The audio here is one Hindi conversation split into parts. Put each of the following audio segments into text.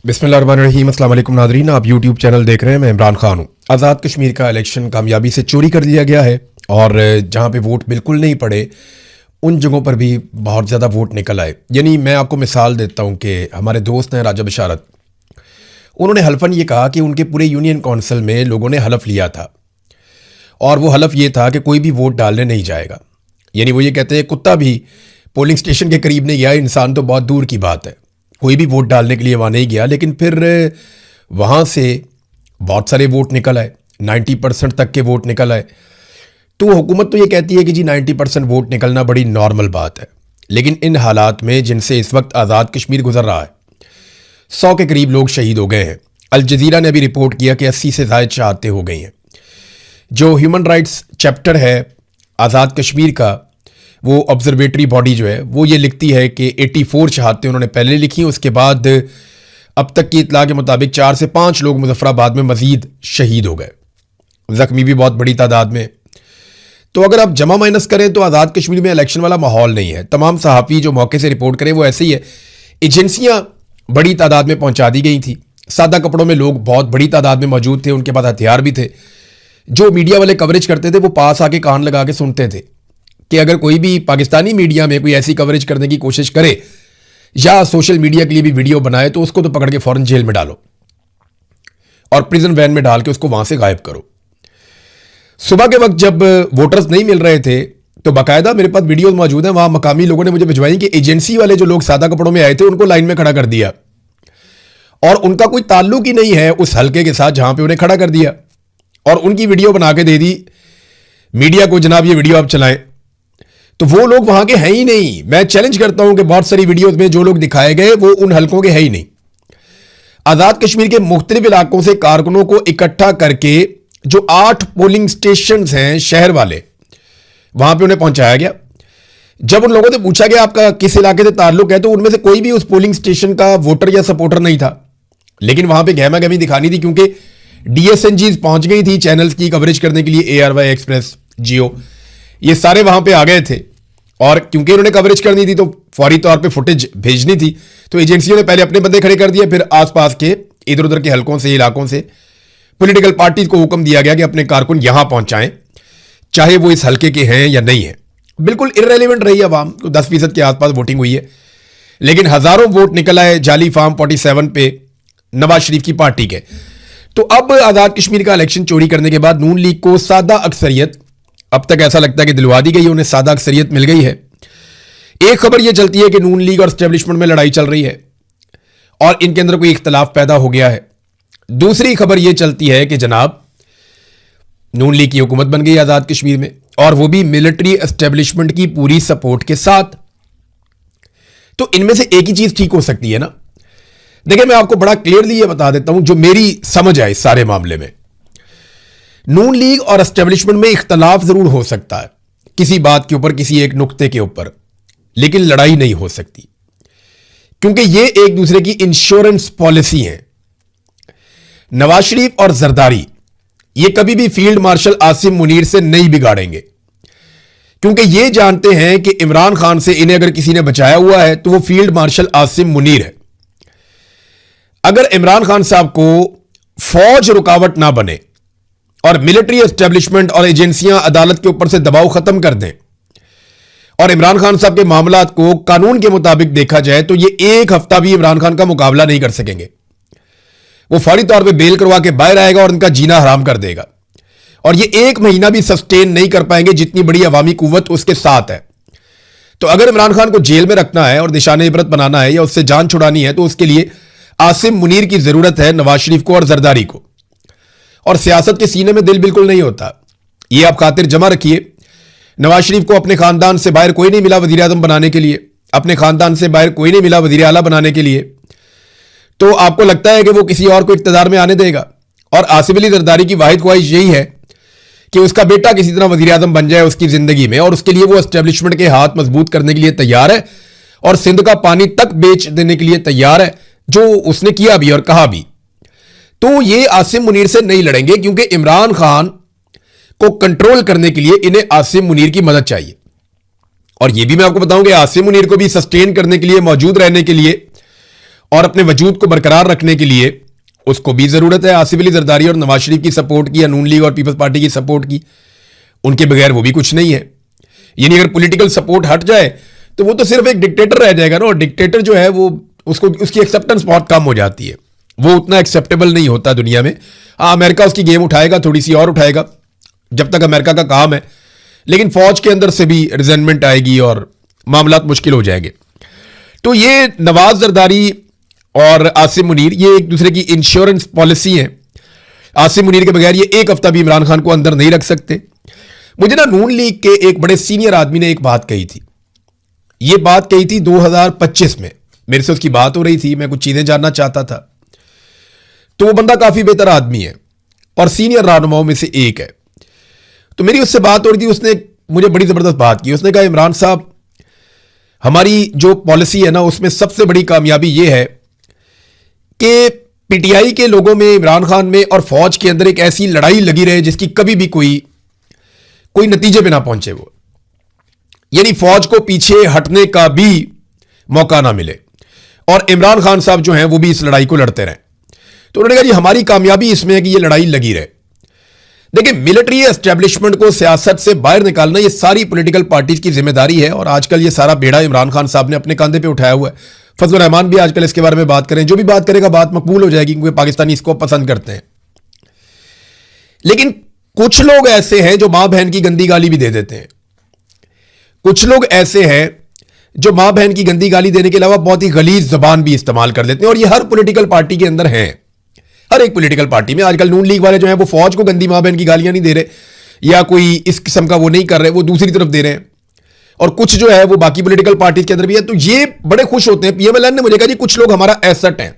बिस्मिल्लाहिर्रहमानिर्रहीम। अस्सलाम वालेकुम नाज़रीन, आप यूट्यूब चैनल देख रहे हैं। मैं इमरान खान हूँ। आज़ाद कश्मीर का इलेक्शन कामयाबी से चोरी कर लिया गया है और जहाँ पे वोट बिल्कुल नहीं पड़े उन जगहों पर भी बहुत ज़्यादा वोट निकल आए। यानी मैं आपको मिसाल देता हूँ कि हमारे दोस्त हैं राजा बशारत, उन्होंने हल्फन ये कहा कि उनके पूरे यूनियन काउंसिल में लोगों ने हलफ लिया था और वो हलफ ये था कि कोई भी वोट डालने नहीं जाएगा। यानी वो ये कहते हैं कुत्ता भी पोलिंग स्टेशन के करीब नहीं गया, इंसान तो बहुत दूर की बात है, कोई भी वोट डालने के लिए वहाँ नहीं गया। लेकिन फिर वहाँ से बहुत सारे वोट निकल आए, 90% तक के वोट निकल आए। तो हुकूमत तो ये कहती है कि जी 90% वोट निकलना बड़ी नॉर्मल बात है, लेकिन इन हालात में जिनसे इस वक्त आज़ाद कश्मीर गुजर रहा है, 100 के करीब लोग शहीद हो गए हैं। अल जज़ीरा ने अभी रिपोर्ट किया कि 80 से ज़ायद शहादतें हो गई हैं। जो ह्यूमन राइट्स चैप्टर है आज़ाद कश्मीर का, वो ऑब्जर्वेटरी बॉडी जो है वो ये लिखती है कि 84 शहादतें उन्होंने पहले लिखी। उसके बाद अब तक की इतला के मुताबिक 4 से 5 लोग मुजफ्फराबाद में मजीद शहीद हो गए, जख्मी भी बहुत बड़ी तादाद में। तो अगर आप जमा माइनस करें तो आज़ाद कश्मीर में इलेक्शन वाला माहौल नहीं है। तमाम सहाफ़ी जो मौके से रिपोर्ट करें वो ऐसे ही है। एजेंसियां बड़ी तादाद में पहुंचा दी गई थी, सादा कपड़ों में लोग बहुत बड़ी तादाद में मौजूद थे, उनके पास हथियार भी थे। जो मीडिया वाले कवरेज करते थे वो पास आके कान लगा के सुनते थे कि अगर कोई भी पाकिस्तानी मीडिया में कोई ऐसी कवरेज करने की कोशिश करे या सोशल मीडिया के लिए भी वीडियो बनाए तो उसको तो पकड़ के फौरन जेल में डालो और प्रिजन वैन में डाल के उसको वहां से गायब करो। सुबह के वक्त जब वोटर्स नहीं मिल रहे थे तो बाकायदा मेरे पास वीडियोस मौजूद हैं, वहां मकामी लोगों ने मुझे भिजवाई कि एजेंसी वाले जो लोग सादा कपड़ों में आए थे उनको लाइन में खड़ा कर दिया और उनका कोई ताल्लुक ही नहीं है उस हल्के के साथ जहां पे उन्हें खड़ा कर दिया और उनकी वीडियो बना के दे दी मीडिया को, जनाब ये वीडियो आप चलाएं। तो वो लोग वहां के हैं ही नहीं। मैं चैलेंज करता हूं कि बहुत सारी वीडियोस में जो लोग दिखाए गए वो उन हलकों के हैं ही नहीं। आजाद कश्मीर के मुख्तलिफ इलाकों से कारकुनों को इकट्ठा करके जो 8 पोलिंग स्टेशन हैं शहर वाले, वहां पे उन्हें पहुंचाया गया। जब उन लोगों से पूछा गया आपका किस इलाके से ताल्लुक है तो उनमें से कोई भी उस पोलिंग स्टेशन का वोटर या सपोर्टर नहीं था। लेकिन वहां पर गहमा गहमी दिखानी थी क्योंकि DSNGs पहुंच गई थी चैनल्स की कवरेज करने के लिए। ARY एक्सप्रेस, जियो, ये सारे वहां पे आ गए थे और क्योंकि उन्होंने कवरेज करनी थी तो फौरी तौर पे फुटेज भेजनी थी। तो एजेंसियों ने पहले अपने बंदे खड़े कर दिए, फिर आसपास के इधर उधर के हलकों से, इलाकों से पॉलिटिकल पार्टीज को हुक्म दिया गया कि अपने कारकुन यहां पहुंचाएं, चाहे वो इस हल्के के हैं या नहीं है। बिल्कुल इररेलेवेंट रही अवाम, तो 10% के आसपास वोटिंग हुई है, लेकिन हजारों वोट निकल आए जाली फार्म 47 पे नवाज शरीफ की पार्टी के। तो अब आजाद कश्मीर का इलेक्शन चोरी करने के बाद नून लीग को सादा अक्सरियत, अब तक ऐसा लगता है कि दिलवा दी गई है, उन्हें सादा अक्सरियत मिल गई है। एक खबर यह चलती है कि नून लीग और एस्टेब्लिशमेंट में लड़ाई चल रही है और इनके अंदर कोई इख्तलाफ पैदा हो गया है। दूसरी खबर यह चलती है कि जनाब नून लीग की हुकूमत बन गई आजाद कश्मीर में और वो भी मिलिट्री एस्टेब्लिशमेंट की पूरी सपोर्ट के साथ। तो इनमें से एक ही चीज ठीक हो सकती है ना। देखिए मैं आपको बड़ा क्लियरली ये बता देता हूं जो मेरी समझ है इस सारे मामले में। नून लीग और एस्टेब्लिशमेंट में इख्तलाफ जरूर हो सकता है किसी बात के ऊपर, किसी एक नुक्ते के ऊपर, लेकिन लड़ाई नहीं हो सकती क्योंकि ये एक दूसरे की इंश्योरेंस पॉलिसी है। नवाज शरीफ और जरदारी ये कभी भी फील्ड मार्शल आसिम मुनीर से नहीं बिगाड़ेंगे क्योंकि ये जानते हैं कि इमरान खान से इन्हें अगर किसी ने बचाया हुआ है तो वो फील्ड मार्शल आसिम मुनीर है। अगर इमरान खान साहब को फौज रुकावट ना बने और मिलिट्री एस्टेब्लिशमेंट और एजेंसियां अदालत के ऊपर से दबाव खत्म कर दें और इमरान खान साहब के मामलात को कानून के मुताबिक देखा जाए तो ये एक हफ्ता भी इमरान खान का मुकाबला नहीं कर सकेंगे। वो फौरी तौर पे बेल करवा के बाहर आएगा और उनका जीना हराम कर देगा और ये 1 महीना भी सस्टेन नहीं कर पाएंगे जितनी बड़ी अवामी कुव्वत उसके साथ है। तो अगर इमरान खान को जेल में रखना है और निशाने इबरत बनाना है या उससे जान छुड़ानी है तो उसके लिए आसिम मुनीर की जरूरत है, नवाज शरीफ को और जरदारी को। और सियासत के सीने में दिल बिल्कुल नहीं होता, ये आप खातिर जमा रखिए। नवाज शरीफ को अपने खानदान से बाहर कोई नहीं मिला वजीर आजम बनाने के लिए, अपने खानदान से बाहर कोई नहीं मिला वजीर आला बनाने के लिए। तो आपको लगता है कि वो किसी और को इख्तियार में आने देगा? और आसिफ अली जरदारी की वाहिद ख्वाहिश यही है कि उसका बेटा किसी तरह वजीर आजम बन जाए उसकी जिंदगी में, और उसके लिए वो एस्टेब्लिशमेंट के हाथ मजबूत करने के लिए तैयार है और सिंध का पानी तक बेच देने के लिए तैयार है, जो उसने किया भी और कहा भी। तो ये आसिम मुनीर से नहीं लड़ेंगे क्योंकि इमरान खान को कंट्रोल करने के लिए इन्हें आसिम मुनीर की मदद चाहिए। और यह भी मैं आपको बताऊं कि आसिम मुनीर को भी सस्टेन करने के लिए, मौजूद रहने के लिए और अपने वजूद को बरकरार रखने के लिए उसको भी जरूरत है आसिफ अली जरदारी और नवाज शरीफ की सपोर्ट की या नून लीग और पीपल्स पार्टी की सपोर्ट की। उनके बगैर वो भी कुछ नहीं है। यानी अगर पॉलिटिकल सपोर्ट हट जाए तो वो तो सिर्फ एक डिक्टेटर रह जाएगा ना, और डिक्टेटर जो है वो उसको उसकी एक्सेप्टेंस बहुत कम हो जाती है, वो उतना एक्सेप्टेबल नहीं होता दुनिया में। हाँ, अमेरिका उसकी गेम उठाएगा, थोड़ी सी और उठाएगा जब तक अमेरिका का काम है, लेकिन फौज के अंदर से भी रिजेंटमेंट आएगी और मामलात मुश्किल हो जाएंगे। तो ये नवाज जरदारी और आसिम मुनीर ये एक दूसरे की इंश्योरेंस पॉलिसी है। आसिम मुनीर के बगैर ये एक हफ्ता भी इमरान खान को अंदर नहीं रख सकते। मुझे ना नून लीग के एक बड़े सीनियर आदमी ने एक बात कही थी, ये बात कही थी 2025 में, मेरे से उसकी बात हो रही थी, मैं कुछ चीजें जानना चाहता था। तो वो बंदा काफी बेहतर आदमी है और सीनियर रहनुमाओं में से एक है। तो मेरी उससे बात हो रही थी, उसने मुझे बड़ी जबरदस्त बात की। उसने कहा, इमरान साहब, हमारी जो पॉलिसी है ना उसमें सबसे बड़ी कामयाबी ये है कि पीटीआई के लोगों में, इमरान खान में और फौज के अंदर एक ऐसी लड़ाई लगी रहे जिसकी कभी भी कोई नतीजे पे ना पहुंचे। वो यानी फौज को पीछे हटने का भी मौका ना मिले और इमरान खान साहब जो हैं वो भी इस लड़ाई को लड़ते रहें। तो उन्होंने कहा जी हमारी कामयाबी इसमें है कि ये लड़ाई लगी रहे। देखिए, मिलिट्री एस्टेब्लिशमेंट को सियासत से बाहर निकालना ये सारी पॉलिटिकल पार्टीज की जिम्मेदारी है, और आजकल ये सारा बेड़ा इमरान खान साहब ने अपने कंधे पे उठाया हुआ है। फजलुर रहमान भी आजकल इसके बारे में बात करें, जो भी बात करेगा बात मकबूल हो जाएगी क्योंकि पाकिस्तानी इसको पसंद करते हैं। लेकिन कुछ लोग ऐसे हैं जो मां बहन की गंदी गाली भी दे देते हैं। कुछ लोग ऐसे हैं जो मां बहन की गंदी गाली देने के अलावा बहुत ही गलीज जबान भी इस्तेमाल कर लेते हैं, और ये हर पॉलिटिकल पार्टी के अंदर हैं। हर एक पॉलिटिकल पार्टी में आजकल नून लीग वाले जो हैं वो फौज को गंदी मां बहन की गालियां नहीं दे रहे या कोई इस किस्म का वो नहीं कर रहे, वो दूसरी तरफ दे रहे हैं। और कुछ जो है वो बाकी पॉलिटिकल पार्टीज के अंदर भी है। तो ये बड़े खुश होते हैं। पीएमएलएन ने मुझे कहा जी कुछ लोग हमारा एसेट हैं,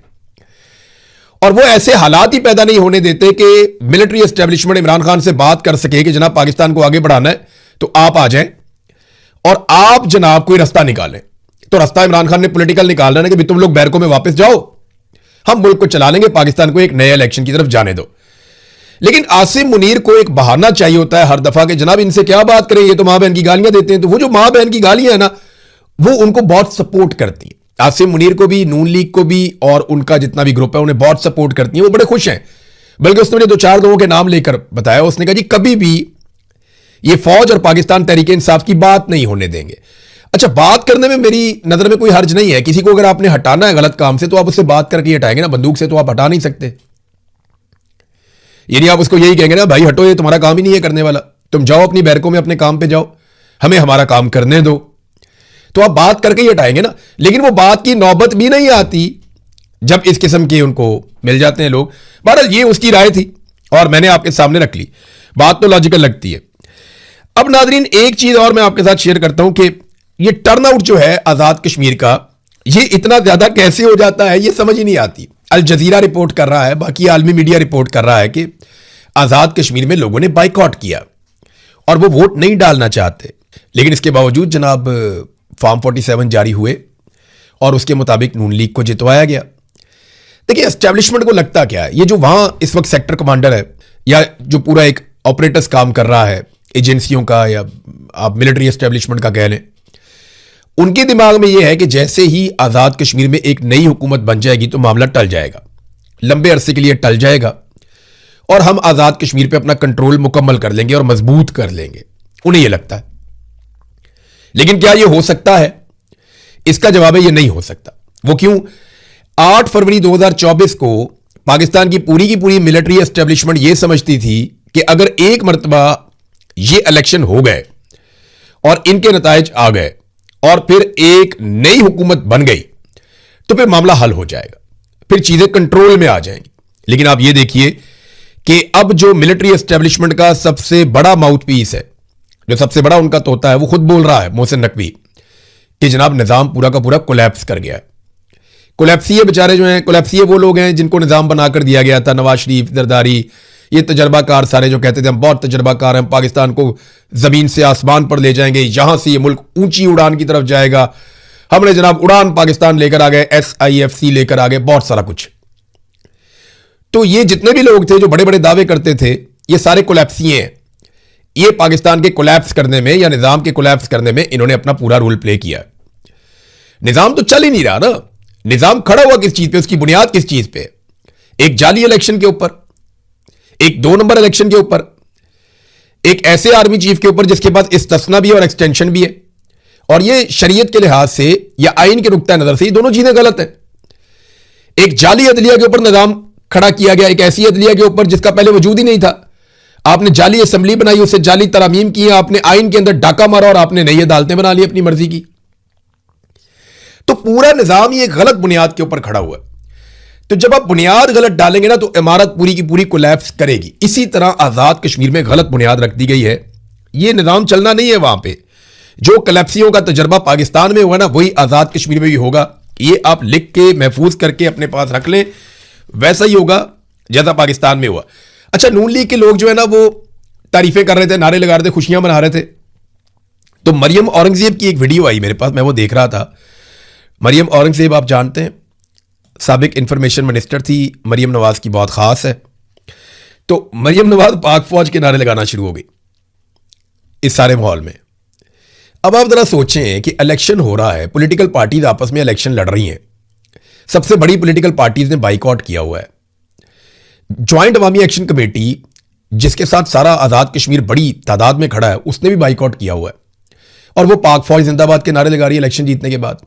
और वो ऐसे हालात ही पैदा नहीं होने देते कि मिलिट्री एस्टेब्लिशमेंट इमरान खान से बात कर सके कि जनाब पाकिस्तान को आगे बढ़ाना है तो आप आ जाएं और आप जनाब कोई रास्ता निकालें। तो रास्ता इमरान खान ने पॉलिटिकल निकालना है कि तुम लोग बैरकों में वापस जाओ, हम मुल्क को चला लेंगे, पाकिस्तान को एक नए इलेक्शन की तरफ जाने दो। लेकिन आसिम मुनीर को एक बहाना चाहिए होता है हर दफा कि जनाब इनसे क्या बात करें, ये तो मां बहन की गालियां देते हैं। तो वो जो मां बहन की गालियां है ना वो उनको बहुत सपोर्ट करती है। आसिम मुनीर को भी, नून लीग को भी, और उनका जितना भी ग्रुप है उन्हें बहुत सपोर्ट करती है। वो बड़े खुश हैं। बल्कि उसने मुझे 2-4 लोगों के नाम लेकर बताया। उसने कहा जी कभी भी ये फौज और पाकिस्तान तहरीक इंसाफ की बात नहीं होने देंगे। अच्छा, बात करने में मेरी नजर में कोई हर्ज नहीं है। किसी को अगर आपने हटाना है गलत काम से तो आप उससे बात करके हटाएंगे ना, बंदूक से तो आप हटा नहीं सकते। यानी आप उसको यही कहेंगे ना, भाई हटो, ये तुम्हारा काम ही नहीं है करने वाला, तुम जाओ अपनी बैरकों में अपने काम पे जाओ, हमें हमारा काम करने दो। तो आप बात करके ही हटाएंगे ना। लेकिन वो बात की नौबत भी नहीं आती जब इस किस्म के उनको मिल जाते हैं लोग। बहरहाल ये उसकी राय थी और मैंने आपके सामने रख ली। बात तो लॉजिकल लगती है। अब नाजरीन, एक चीज और मैं आपके साथ शेयर करता हूं कि ये टर्नआउट जो है आजाद कश्मीर का, ये इतना ज्यादा कैसे हो जाता है ये समझ ही नहीं आती। अल जजीरा रिपोर्ट कर रहा है, बाकी आलमी मीडिया रिपोर्ट कर रहा है कि आजाद कश्मीर में लोगों ने बाइकआउट किया और वो वोट नहीं डालना चाहते। लेकिन इसके बावजूद जनाब फॉर्म 47 जारी हुए और उसके मुताबिक नून लीग को जितवाया गया। देखिए, एस्टेब्लिशमेंट को लगता क्या है, ये जो वहां इस वक्त सेक्टर कमांडर है या जो पूरा एक ऑपरेटर्स काम कर रहा है एजेंसियों का, या आप मिलिट्री एस्टेब्लिशमेंट का कह लें, उनके दिमाग में यह है कि जैसे ही आजाद कश्मीर में एक नई हुकूमत बन जाएगी तो मामला टल जाएगा, लंबे अरसे के लिए टल जाएगा और हम आजाद कश्मीर पे अपना कंट्रोल मुकम्मल कर लेंगे और मजबूत कर लेंगे। उन्हें यह लगता है। लेकिन क्या यह हो सकता है? इसका जवाब है यह नहीं हो सकता। वो क्यों? 8 फरवरी 2024 को पाकिस्तान की पूरी मिलिट्री एस्टेब्लिशमेंट यह समझती थी कि अगर एक मरतबा ये इलेक्शन हो गए और इनके नताइज आ गए और फिर एक नई हुकूमत बन गई तो फिर मामला हल हो जाएगा, फिर चीजें कंट्रोल में आ जाएंगी। लेकिन आप ये देखिए कि अब जो मिलिट्री एस्टेब्लिशमेंट का सबसे बड़ा माउथ पीस है, जो सबसे बड़ा उनका तोता है, वो खुद बोल रहा है, मोहसिन नकवी, कि जनाब निजाम पूरा का पूरा कोलैप्स कर गया है। कोलैप्सिए बेचारे जो हैं, कोलैप्सिए वो लोग हैं जिनको निजाम बनाकर दिया गया था, नवाज शरीफ, जरदारी, ये तजर्बाकार सारे जो कहते थे हम बहुत तजर्बाकार हैं, पाकिस्तान को जमीन से आसमान पर ले जाएंगे, यहां से ये मुल्क ऊंची उड़ान की तरफ जाएगा। हमने जनाब उड़ान पाकिस्तान लेकर आ गए, SIFC लेकर आ गए, बहुत सारा कुछ। तो ये जितने भी लोग थे जो बड़े बड़े दावे करते थे, ये सारे कोलैप्सिए हैं। ये पाकिस्तान के कोलैप्स करने में या निजाम के कोलैप्स करने में इन्होंने अपना पूरा रोल प्ले किया। निजाम तो चल ही नहीं रहा ना, निजाम खड़ा हुआ किस चीज पे, उसकी बुनियाद किस चीज पे? एक जाली इलेक्शन के ऊपर, एक 2 नंबर इलेक्शन के ऊपर, एक ऐसे आर्मी चीफ के ऊपर जिसके पास इस्तिस्ना भी है और एक्सटेंशन भी है। और ये शरीयत के लिहाज से या आइन के नुक्ता नजर से ये दोनों चीजें गलत हैं। एक जाली अदलिया के ऊपर निजाम खड़ा किया गया, एक ऐसी अदलिया के ऊपर जिसका पहले वजूद ही नहीं था। आपने जाली असेंबली बनाई, उससे जाली तरामीम की, आपने आइन के अंदर डाका मारा और आपने नई अदालतें बना ली अपनी मर्जी की। तो पूरा निजाम ये गलत बुनियाद के ऊपर खड़ा हुआ है। तो जब आप बुनियाद गलत डालेंगे ना तो इमारत पूरी की पूरी कोलैप्स करेगी। इसी तरह आजाद कश्मीर में गलत बुनियाद रख दी गई है। यह निजाम चलना नहीं है वहां पे। जो कोलैप्सियों का तजर्बा पाकिस्तान में हुआ ना वही आजाद कश्मीर में भी होगा। ये आप लिख के महफूज करके अपने पास रख लें, वैसा ही होगा जैसा पाकिस्तान में हुआ। अच्छा, नून लीग के लोग जो है ना वो तारीफें कर रहे थे, नारे लगा रहे थे, खुशियां मना रहे थे। तो मरियम औरंगजेब की एक वीडियो आई मेरे पास, मैं वो देख रहा था। मरियम औरंगजेब आप जानते हैं, साबिक इंफॉर्मेशन मिनिस्टर थी, मरियम नवाज की बहुत खास है। तो मरियम नवाज पाक फौज के नारे लगाना शुरू हो गई इस सारे माहौल में। अब आप जरा सोचें कि इलेक्शन हो रहा है, पॉलिटिकल पार्टीज आपस में इलेक्शन लड़ रही हैं, सबसे बड़ी पॉलिटिकल पार्टीज ने बाइकआउट किया हुआ है। ज्वाइंट अवामी एक्शन कमेटी जिसके साथ सारा आजाद कश्मीर बड़ी तादाद में खड़ा है, उसने भी बाइकआउट किया हुआ है और वो पाक फौज जिंदाबाद के नारे लगा रही है इलेक्शन जीतने के बाद।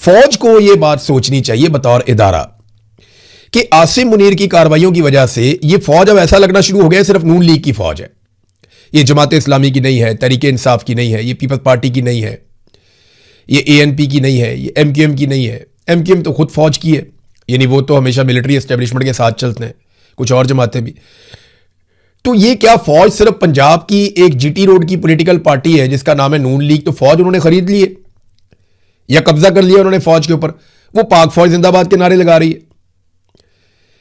फौज को यह बात सोचनी चाहिए बतौर इदारा कि आसिम मुनीर की कार्रवाइयों की वजह से यह फौज अब ऐसा लगना शुरू हो गया है सिर्फ नून लीग की फौज है। ये जमात इस्लामी की नहीं है, तहरीक इंसाफ की नहीं है, ये पीपल्स पार्टी की नहीं है, ये एएनपी की नहीं है, ये एमक्यूएम की नहीं है। एमक्यूएम तो खुद फौज की है, यानी वो तो हमेशा मिलिट्री एस्टेब्लिशमेंट के साथ चलते हैं, कुछ और जमातें भी। तो ये क्या फौज सिर्फ पंजाब की एक जीटी रोड की पॉलिटिकल पार्टी है जिसका नाम है नून लीग? तो फौज उन्होंने खरीद ली है या कब्जा कर लिया उन्होंने फौज के ऊपर। वो पाक फौज जिंदाबाद के नारे लगा रही है।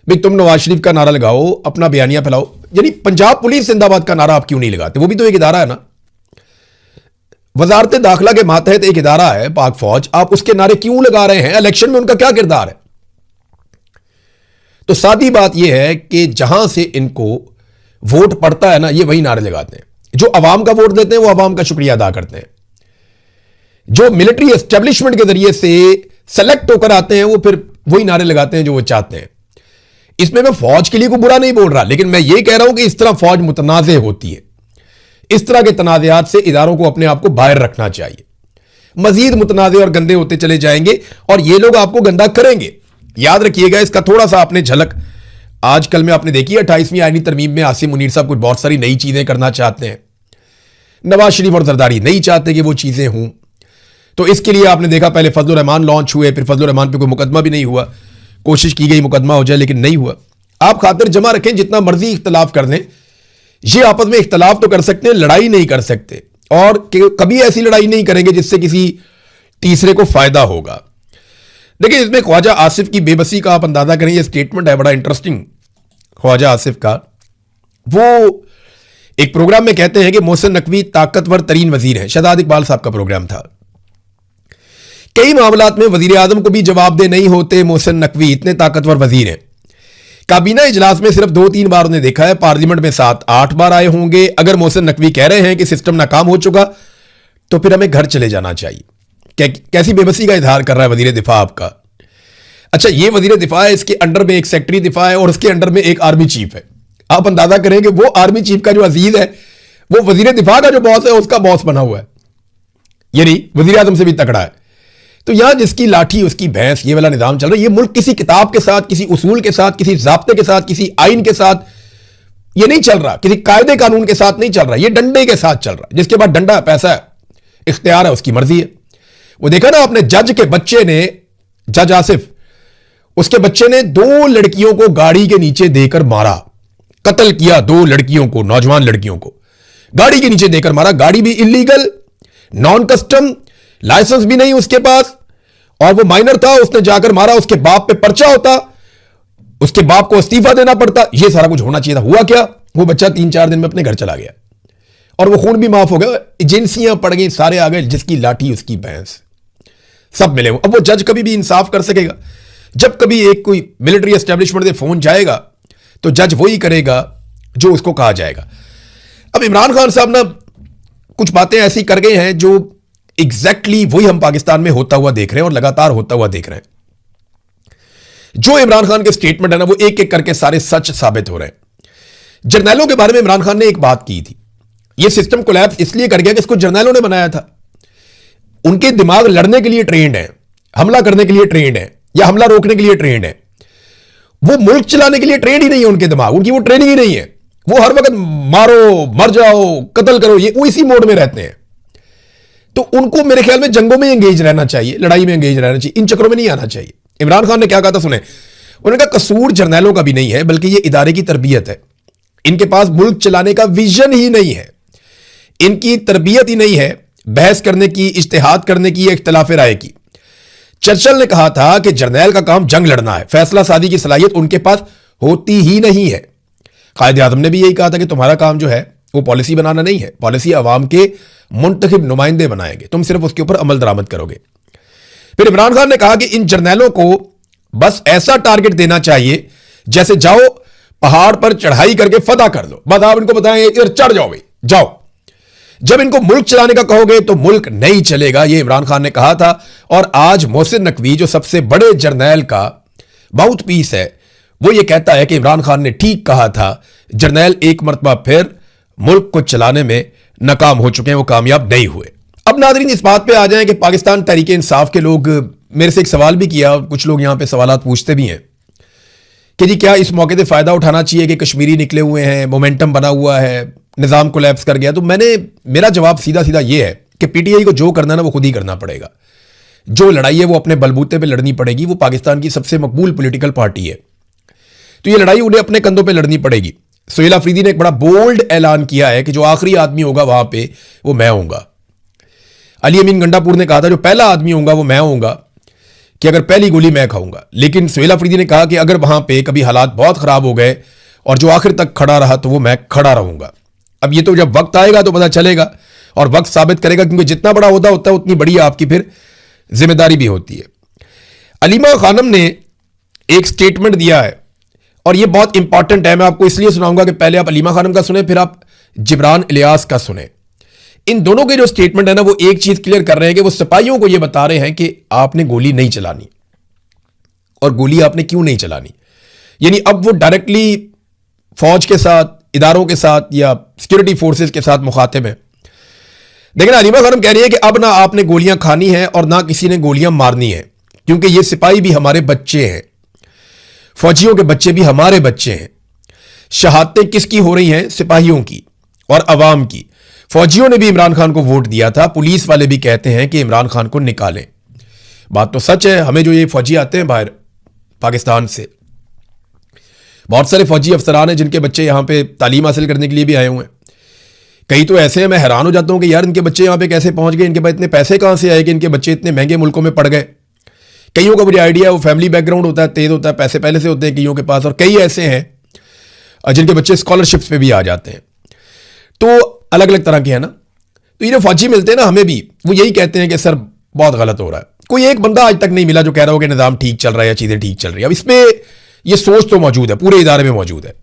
भाई तुम नवाज शरीफ का नारा लगाओ, अपना बयानिया फैलाओ, यानी पंजाब पुलिस जिंदाबाद का नारा आप क्यों नहीं लगाते? वो भी तो एक इदारा है ना, वजारत दाखिला के मातहत एक इदारा है पाक फौज, आप उसके नारे क्यों लगा रहे हैं? इलेक्शन में उनका क्या किरदार है? तो सादी बात यह है कि जहां से इनको वोट पड़ता है ना, ये वही नारे लगाते हैं। जो अवाम का वोट देते हैं वो अवाम का शुक्रिया अदा करते हैं। जो मिलिट्री एस्टेब्लिशमेंट के जरिए से सेलेक्ट होकर आते हैं वो फिर वही नारे लगाते हैं जो वो चाहते हैं। इसमें मैं फौज के लिए कोई बुरा नहीं बोल रहा, लेकिन मैं ये कह रहा हूं कि इस तरह फौज मुतनाज़ होती है। इस तरह के तनाज़ात से इदारों को अपने आप को बाहर रखना चाहिए। मजीद मुतनाज़े और गंदे होते चले जाएंगे और ये लोग आपको गंदा करेंगे। याद रखिएगा, इसका थोड़ा सा आपने झलक आजकल में आपने देखी है। 28वीं आईनी तरमीम में आसिम मुनीर साहब कुछ बहुत सारी नई चीजें करना चाहते हैं, नवाज शरीफ और जरदारी नहीं चाहते कि वो चीजें हों। तो इसके लिए आपने देखा पहले फजल रहमान लॉन्च हुए, फिर फजल रहमान पे कोई मुकदमा भी नहीं हुआ, कोशिश की गई मुकदमा हो जाए लेकिन नहीं हुआ। आप खातिर जमा रखें, जितना मर्जी इख्तलाफ कर लें, ये आपस में इख्तलाफ तो कर सकते हैं, लड़ाई नहीं कर सकते। और कभी ऐसी लड़ाई नहीं करेंगे जिससे किसी तीसरे को फायदा होगा। देखिए, इसमें ख्वाजा आसिफ की बेबसी का आप अंदाजा करें, ये स्टेटमेंट है बड़ा इंटरेस्टिंग ख्वाजा आसिफ का। वो एक प्रोग्राम में कहते हैं कि मोहसिन नकवी ताकतवर तरीन वजीर है। शहजाद इकबाल साहब का प्रोग्राम था। कई मामलात में वजीर आजम को भी जवाबदेह नहीं होते मोहसिन नकवी, इतने ताकतवर वजीर हैं। काबीना इजलास में सिर्फ 2-3 बार उन्हें देखा है, पार्लियामेंट में 7-8 बार आए होंगे। अगर मोहसिन नकवी कह रहे हैं कि सिस्टम नाकाम हो चुका तो फिर हमें घर चले जाना चाहिए। कैसी बेबसी का इजहार कर रहा है वजीर दिफा आपका। अच्छा, ये वजीर दिफा है, इसके अंडर में एक सेक्रेटरी दिफा है और उसके अंडर में एक आर्मी चीफ है। आप अंदाजा करें कि वो आर्मी चीफ का जो अजीज है वो वजीर दिफा का जो बॉस है उसका बॉस बना हुआ है, यानी वजीर आजम से भी तकड़ा है। तो यहां जिसकी लाठी उसकी भैंस, ये वाला निजाम चल रहा है। ये मुल्क किसी किताब के साथ, किसी उसूल के साथ, किसी ज़ाब्ते के साथ, किसी आइन के साथ ये नहीं चल रहा, किसी कायदे कानून के साथ नहीं चल रहा, ये डंडे के साथ चल रहा है। जिसके बाद डंडा पैसा है, इख्तियार है, उसकी मर्जी है। वो देखा ना आपने, जज के बच्चे ने, जज आसिफ, उसके बच्चे ने 2 लड़कियों को गाड़ी के नीचे देकर मारा, कत्ल किया 2 लड़कियों को, नौजवान लड़कियों को गाड़ी के नीचे देकर मारा। गाड़ी भी इलीगल, नॉन कस्टम, लाइसेंस भी नहीं उसके पास, और वो माइनर था, उसने जाकर मारा। उसके बाप पे पर्चा होता, उसके बाप को इस्तीफा देना पड़ता, ये सारा कुछ होना चाहिए था। हुआ क्या? वो बच्चा 3-4 दिन में अपने घर चला गया और वो खून भी माफ हो गया, एजेंसियां पड़ गई, सारे आ गए, जिसकी लाठी उसकी भैंस, सब मिले हुए। अब वो जज कभी भी इंसाफ कर सकेगा? जब कभी एक कोई मिलिट्री एस्टेब्लिशमेंट से फोन जाएगा तो जज वही करेगा जो उसको कहा जाएगा। अब इमरान खान साहब ना कुछ बातें ऐसी कर गए हैं जो एग्जैक्टली वही हम पाकिस्तान में होता हुआ देख रहे हैं और लगातार होता हुआ देख रहे हैं। जो इमरान खान के स्टेटमेंट है ना, वो एक एक करके सारे सच साबित हो रहे हैं। जर्नैलों के बारे में इमरान खान ने एक बात की थी, ये सिस्टम कोलैप्स इसलिए कर गया कि इसको जर्नैलों ने बनाया था। उनके दिमाग लड़ने के लिए ट्रेंड है, हमला करने के लिए ट्रेंड है, या हमला रोकने के लिए ट्रेंड है। वो मुल्क चलाने के लिए ट्रेंड ही नहीं है उनके दिमाग, उनकी वो ट्रेनिंग ही नहीं है। वो हर वक्त मारो, मर जाओ, कत्ल करो, ये वो इसी मोड में रहते हैं। तो उनको मेरे ख्याल में जंगों में एंगेज रहना चाहिए, लड़ाई में एंगेज रहना चाहिए, इन चक्रों में नहीं आना चाहिए। इमरान खान ने क्या कहा था सुने, उन्होंने कहा कसूर जर्नैलों का भी नहीं है, बल्कि ये इदारे की तरबियत है। इनके पास मुल्क चलाने का विजन ही नहीं है, इनकी तरबियत ही नहीं है बहस करने की, इज्तिहाद करने की, इख्तिलाफ राय की। चर्चिल ने कहा था कि जर्नैल का काम जंग लड़ना है, फैसला सादी की सलाहियत उनके पास होती ही नहीं है। कायद आज़म ने भी यही कहा था कि तुम्हारा काम जो है वो पॉलिसी बनाना नहीं है, पॉलिसी अवाम के मुंतखब नुमाइंदे बनाएंगे, तुम सिर्फ उसके ऊपर अमल दरामद करोगे। फिर इमरान खान ने कहा कि इन जर्नैलों को बस ऐसा टारगेट देना चाहिए जैसे जाओ पहाड़ पर चढ़ाई करके फतह कर लो, बस आप इनको बताएं इधर चढ़ जाओ भाई जाओ। जब इनको मुल्क चलाने का कहोगे तो मुल्क नहीं चलेगा, यह इमरान खान ने कहा था। और आज मोहसिन नकवी जो सबसे बड़े जर्नैल का माउथ पीस है, वो ये कहता है कि इमरान खान ने ठीक कहा था, जर्नैल एक मरतबा फिर मुल्क को चलाने में नाकाम हो चुके हैं, वो कामयाब नहीं हुए। अब नाज़रीन इस बात पे आ जाएं कि पाकिस्तान तहरीक इंसाफ के लोग, मेरे से एक सवाल भी किया, कुछ लोग यहां पे सवालात पूछते भी हैं कि जी क्या इस मौके से फ़ायदा उठाना चाहिए कि कश्मीरी निकले हुए हैं, मोमेंटम बना हुआ है, निज़ाम कोलैप्स कर गया। तो मेरा जवाब सीधा सीधा ये है कि पीटीआई को जो करना ना वो खुद ही करना पड़ेगा। जो लड़ाई है वो अपने बलबूते पे लड़नी पड़ेगी। वो पाकिस्तान की सबसे मकबूल पॉलिटिकल पार्टी है, तो ये लड़ाई उन्हें अपने कंधों पे लड़नी पड़ेगी। सुहेल अफरीदी ने एक बड़ा बोल्ड ऐलान किया है कि जो आखिरी आदमी होगा वहां पे वो मैं होऊंगा। अली अमीन गंडापुर ने कहा था जो पहला आदमी होऊंगा वो मैं होऊंगा, कि अगर पहली गोली मैं खाऊंगा। लेकिन सुहेल अफरीदी ने कहा कि अगर वहां पे कभी हालात बहुत खराब हो गए और जो आखिर तक खड़ा रहा तो वो मैं खड़ा रहूंगा। अब ये तो जब वक्त आएगा तो पता चलेगा, और वक्त साबित करेगा, क्योंकि जितना बड़ा ओहदा होता है उतनी बड़ी आपकी फिर जिम्मेदारी भी होती है। अलीमा खानम ने एक स्टेटमेंट दिया है और ये बहुत इंपॉर्टेंट है, मैं आपको इसलिए सुनाऊंगा कि पहले आप अलीमा खानम का सुने, फिर आप जिब्रान इलियास का सुने। इन दोनों के जो स्टेटमेंट है ना, वो एक चीज क्लियर कर रहे हैं कि वो सिपाहियों को ये बता रहे हैं कि आपने गोली नहीं चलानी, और गोली आपने क्यों नहीं चलानी। यानी अब वो डायरेक्टली फौज के साथ, इदारों के साथ या सिक्योरिटी फोर्सेस के साथ मुखातिब है। लेकिन अलीमा खानम कह रही है कि अब ना आपने गोलियां खानी है और ना किसी ने गोलियां मारनी है, क्योंकि ये सिपाही भी हमारे बच्चे हैं, फौजियों के बच्चे भी हमारे बच्चे हैं। शहादतें किसकी हो रही हैं? सिपाहियों की और अवाम की। फौजियों ने भी इमरान खान को वोट दिया था, पुलिस वाले भी कहते हैं कि इमरान खान को निकालें। बात तो सच है, हमें जो ये फौजी आते हैं बाहर पाकिस्तान से, बहुत सारे फौजी अफसरान हैं जिनके बच्चे यहां पे तालीम हासिल करने के लिए भी आए हुए हैं। कई तो ऐसे हैं, मैं हैरान हो जाता हूं कि यार इनके बच्चे यहां पे कैसे पहुंच गए, इनके पास इतने पैसे कहां से आए कि इनके बच्चे इतने महंगे मुल्कों में पड़ गए। कईयों का मुझे आइडिया, वो फैमिली बैकग्राउंड होता है, तेज होता है, पैसे पहले से होते हैं कईयों के पास, और कई ऐसे हैं जिनके बच्चे स्कॉलरशिप्स पे भी आ जाते हैं। तो अलग अलग तरह के हैं ना। तो ये जो फौजी मिलते हैं ना हमें भी, वो यही कहते हैं कि सर बहुत गलत हो रहा है। कोई एक बंदा आज तक नहीं मिला जो कह रहा हो कि निज़ाम ठीक चल रहा है या चीज़ें ठीक चल रही है। अब इसमें ये सोच तो मौजूद है, पूरे इदारे में मौजूद है।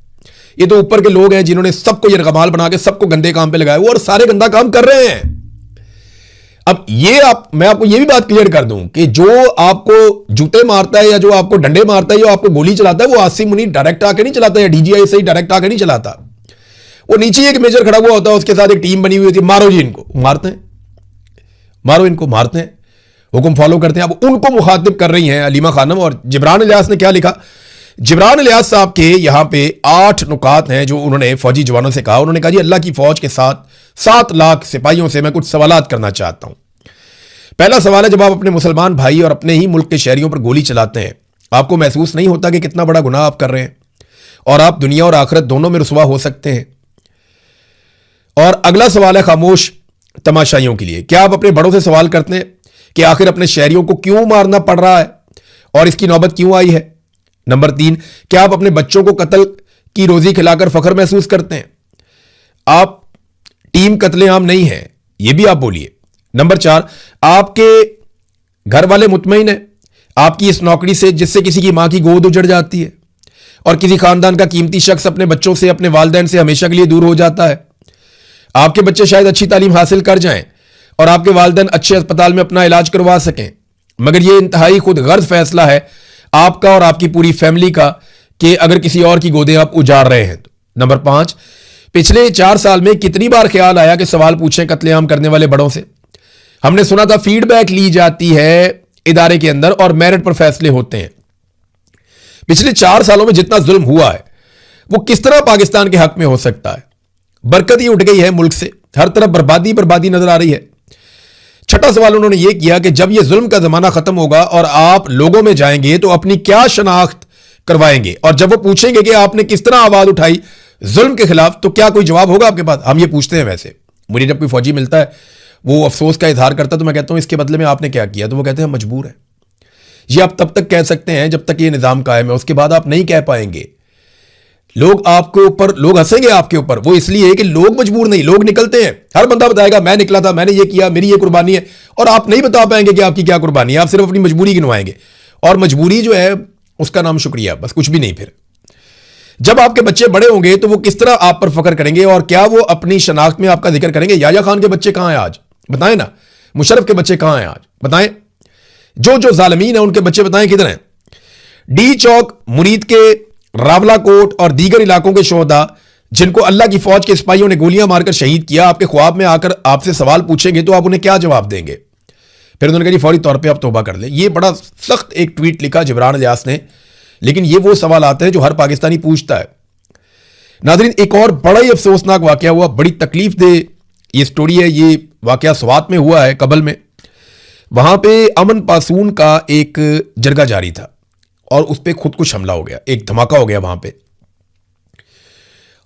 ये तो ऊपर के लोग हैं जिन्होंने सबको ये रकमाल बना के सबको गंदे काम पे लगाया हुआ, और सारे गंदा काम कर रहे हैं। अब ये मैं आपको ये भी बात क्लियर कर दूं कि जो आपको जूते मारता है या जो आपको डंडे मारता है या आपको गोली चलाता है, वो आसिम मुनीर डायरेक्ट आके नहीं चलाता, या डीजीआई से ही डायरेक्ट आके नहीं चलाता। वो नीचे एक मेजर खड़ा हुआ होता है, उसके साथ एक टीम बनी हुई होती है, मारो जी इनको, मारते हैं, मारो इनको, मारते हैं, हुक्म फॉलो करते हैं। अब उनको मुखातिब कर रही हैं अलीमा खानम। और जिब्रान इलियास ने क्या लिखा, जिब्रान इलियास साहब के यहां पे 8 नुकात हैं जो उन्होंने फौजी जवानों से कहा। उन्होंने कहा जी अल्लाह की फौज के साथ 7 लाख सिपाहियों से मैं कुछ सवालात करना चाहता हूं। पहला सवाल है, जब आप अपने मुसलमान भाई और अपने ही मुल्क के शहरियों पर गोली चलाते हैं, आपको महसूस नहीं होता कि कितना बड़ा गुनाह आप कर रहे हैं और आप दुनिया और आखिरत दोनों में रुसवा हो सकते हैं? और अगला सवाल है खामोश तमाशाइयों के लिए, क्या आप अपने बड़ों से सवाल करते हैं कि आखिर अपने शहरियों को क्यों मारना पड़ रहा है और इसकी नौबत क्यों आई है? नंबर 3, क्या आप अपने बच्चों को कत्ल की रोजी खिलाकर फख्र महसूस करते हैं? आप टीम कत्लेआम नहीं है, यह भी आप बोलिए। नंबर 4, आपके घर वाले मुतमईन है आपकी इस नौकरी से जिससे किसी की मां की गोद उजड़ जाती है और किसी खानदान का कीमती शख्स अपने बच्चों से, अपने वालिदैन से हमेशा के लिए दूर हो जाता है? आपके बच्चे शायद अच्छी तालीम हासिल कर जाएं और आपके वालिदैन अच्छे अस्पताल में अपना इलाज करवा सकें, मगर यह इंतहाई खुद गर्ज फैसला है आपका और आपकी पूरी फैमिली का, कि अगर किसी और की गोदें आप उजाड़ रहे हैं तो। नंबर 5, पिछले 4 साल में कितनी बार ख्याल आया कि सवाल पूछें कत्लेआम करने वाले बड़ों से? हमने सुना था फीडबैक ली जाती है इदारे के अंदर और मेरिट पर फैसले होते हैं। पिछले 4 सालों में जितना जुल्म हुआ है वो किस तरह पाकिस्तान के हक में हो सकता है? बरकत ही उठ गई है मुल्क से, हर तरफ बर्बादी बर्बादी नजर आ रही है। छठा सवाल उन्होंने यह किया कि जब यह जुल्म का जमाना खत्म होगा और आप लोगों में जाएंगे तो अपनी क्या शनाख्त करवाएंगे, और जब वो पूछेंगे कि आपने किस तरह आवाज उठाई जुल्म के खिलाफ, तो क्या कोई जवाब होगा आपके पास? हम ये पूछते हैं। वैसे मुझे जब कोई फौजी मिलता है वो अफसोस का इजहार करता है तो मैं कहता हूं इसके बदले में आपने क्या किया? तो वो कहते हैं हम मजबूर हैं। ये आप तब तक कह सकते हैं जब तक ये निजाम कायम है, उसके बाद आप नहीं कह पाएंगे। लोग आपके ऊपर, लोग हंसेंगे आपके ऊपर, वो इसलिए कि लोग मजबूर नहीं, लोग निकलते हैं। हर बंदा बताएगा मैं निकला था, मैंने ये किया, मेरी ये कुर्बानी है, और आप नहीं बता पाएंगे कि आपकी क्या कुर्बानी है। आप सिर्फ अपनी मजबूरी गिनवाएंगे, और मजबूरी जो है उसका नाम शुक्रिया, बस कुछ भी नहीं। फिर जब आपके बच्चे बड़े होंगे तो वो किस तरह आप पर फख्र करेंगे, और क्या वो अपनी शनाख्त में आपका जिक्र करेंगे? याया खान के बच्चे कहां हैं आज? बताएं ना। मुशर्रफ के बच्चे कहां हैं आज? बताएं। जो जो जालिमीन है उनके बच्चे बताएं किधर हैं? डी चौक, मुरीद के, रावला कोट और दीगर इलाकों के शोहदा जिनको अल्लाह की फौज के सिपाहियों ने गोलियां मारकर शहीद किया, आपके ख्वाब में आकर आपसे सवाल पूछेंगे तो आप उन्हें क्या जवाब देंगे? फिर उन्होंने कहा फौरी तौर पे आप तौबा कर लें। ये बड़ा सख्त एक ट्वीट लिखा जिब्रान इलियास ने, लेकिन ये वो सवाल आते हैं जो हर पाकिस्तानी पूछता है। नाज़रीन, एक और बड़ा ही अफसोसनाक वाकया हुआ, बड़ी तकलीफ दे ये स्टोरी है। ये वाकया स्वात में हुआ है, कबल में। वहां पे अमन पासून का एक जरगा जारी था और उस पर खुदकुश हमला हो गया, एक धमाका हो गया वहां पे।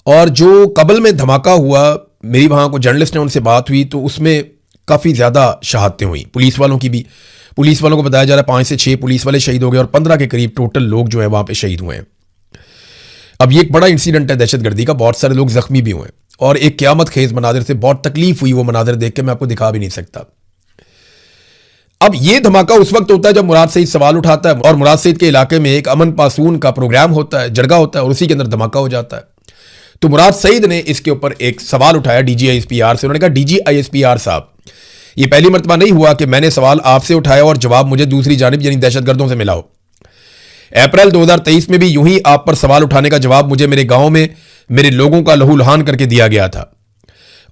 और जो कबल में धमाका हुआ, मेरी वहां को जर्नलिस्ट ने उनसे बात हुई तो उसमें काफ़ी ज़्यादा शहादतें हुई, पुलिस वालों की भी। पुलिस वालों को बताया जा रहा है 5 से 6 पुलिस वाले शहीद हो गए और 15 के करीब टोटल लोग जो है वहां पे शहीद हुए हैं। अब ये एक बड़ा इंसिडेंट है दहशतगर्दी का, बहुत सारे लोग जख्मी भी हुए और एक क़यामत खेज मनाजिर से बहुत तकलीफ हुई। वो मनाजिर देख के मैं आपको दिखा भी नहीं सकता। अब ये धमाका उस वक्त होता है जब मुराद सईद सवाल उठाता है और मुराद सईद के इलाके में एक अमन पासून का प्रोग्राम होता है, जरगा होता है, और उसी के अंदर धमाका हो जाता है। तो मुराद सईद ने इसके ऊपर एक सवाल उठाया DGISPR से। उन्होंने कहा DGISPR साहब, ये पहली मर्तबा नहीं हुआ कि मैंने सवाल आपसे उठाया और जवाब मुझे दूसरी जानिब यानी दहशतगर्दों से मिला हो। अप्रैल 2023 में भी यूं ही आप पर सवाल उठाने का जवाब मुझे मेरे गांव में मेरे लोगों का लहूलुहान करके दिया गया था,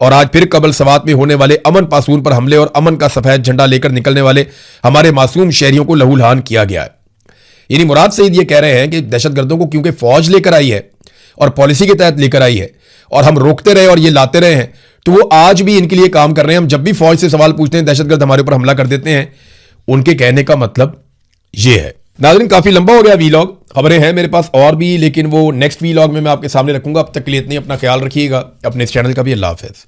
और आज फिर कबल सवात में होने वाले अमन पासून पर हमले और अमन का सफेद झंडा लेकर निकलने वाले हमारे मासूम शहरियों को लहूलुहान किया गया है। यानी मुराद सईद ये कह रहे हैं कि दहशतगर्दों को क्योंकि फौज लेकर आई है और पॉलिसी के तहत लेकर आई है और हम रोकते रहे और ये लाते रहे हैं, तो वो आज भी इनके लिए काम कर रहे हैं। हम जब भी फौज से सवाल पूछते हैं दहशतगर्द हमारे ऊपर हमला कर देते हैं। उनके कहने का मतलब ये है। नाज़रीन, काफी लंबा हो गया वीलॉग, खबरें हैं मेरे पास और भी, लेकिन वो नेक्स्ट वीलॉग में मैं आपके सामने रखूंगा। अब तक के लिए इतनी, अपना ख्याल रखिएगा, अपने इस चैनल का भी। अल्लाह हाफ़िज़।